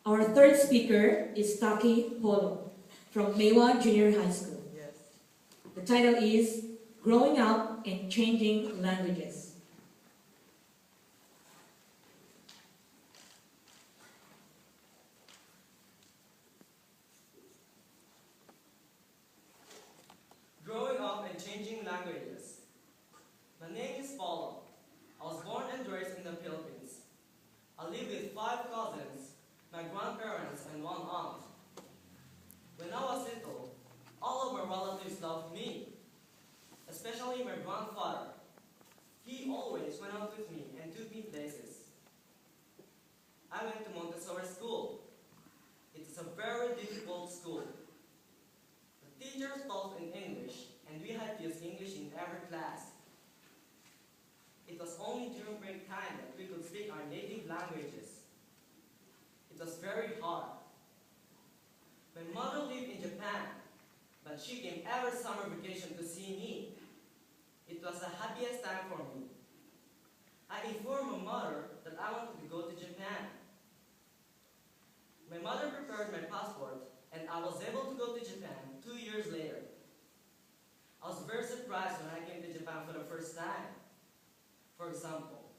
Our third speaker is Polo from Maewa Junior High School. Yes. The title is Growing Up and Changing Languages. Growing up and changing languages. My name is Polo. I was born and raised in the Philippines. I live with 5 cousins, my grandparents, and 1 aunt. When I was little, all of my relatives loved me, especially my grandfather. He always went out with me and took me places. I went to Montessori school. It is a very difficult school. The teachers taught in English, and we had to use English in every class. It was only during break time that we could speak our native languages. It was very hard. My mother lived in Japan, but she came every summer vacation to see me. It was the happiest time for me. I informed my mother that I wanted to go to Japan. My mother prepared my passport, and I was able to go to Japan 2 years later. I was very surprised when I came to Japan for the first time. For example,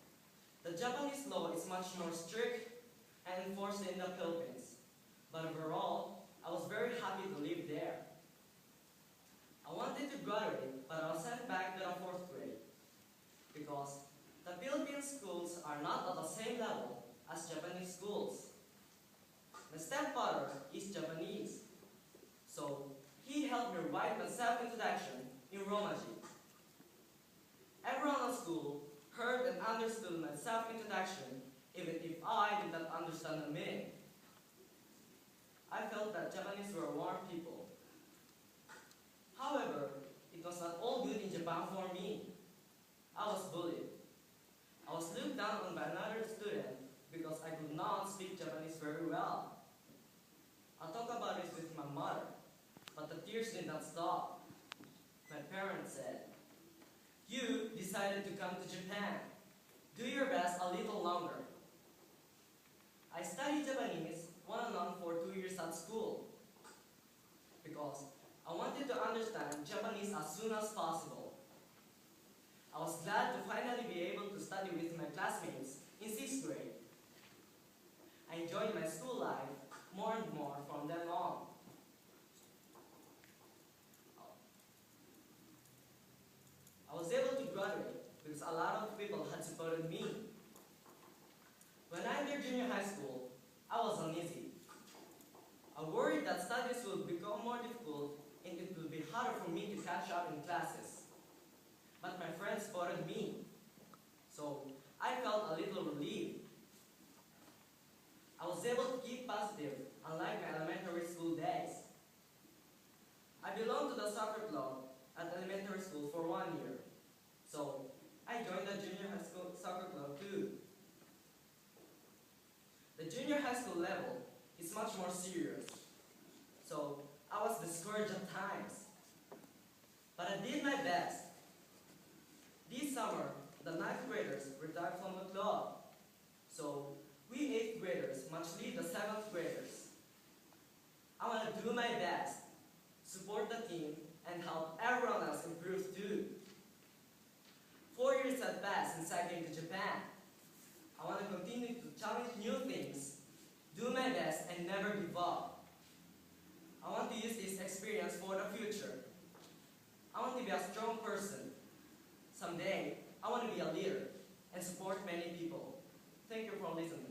the Japanese law is much more strict and enforced in the Philippines, but overall, I was very happy to live there. I wanted to graduate, but I was sent back to the 4th grade because the Philippine schools are not at the same level as Japanese schools. My stepfather is Japanese, so he helped me write my self-introduction in Romaji. Everyone at school heard and understood my self-introduction, even if I did not understand the meaning. I felt that Japanese were warm people. However, it was not all good in Japan for me. I was bullied. I was looked down on by another student because I could not speak Japanese very well. I talked about this with my mother, but the tears did not stop. My parents said, "You decided to come to Japan. Do your best a little longer." I studied Japanese one-on-one for 2 years at school because I wanted to understand Japanese as soon as possible. I was glad to finally be able to study with my classmates in 6th grade. I enjoyed my school life more and more from then on. I was able to graduate because a lot of people had supported me. When I entered junior high school, I was uneasy. I worried that studies would become more difficult and it would be harder for me to catch up in classes. But my friends supported me, so I felt a little relieved. I was able to keep positive, unlike my elementary school days. I belonged to the soccer club at elementary school for 1 year, so I joined the junior high school soccer club too. The junior high school level is much more serious, so I was discouraged at times. But I did my best. This summer, the 9th graders retired from the club, so we 8th graders must lead the 7th graders. I want to do my best, support the team, and help everyone else improve too. 4 years have passed since I came to Japan. I want to continue to challenge new things, do my best, and never give up. I want to use this experience for the future. I want to be a strong person. Someday, I want to be a leader and support many people. Thank you for listening.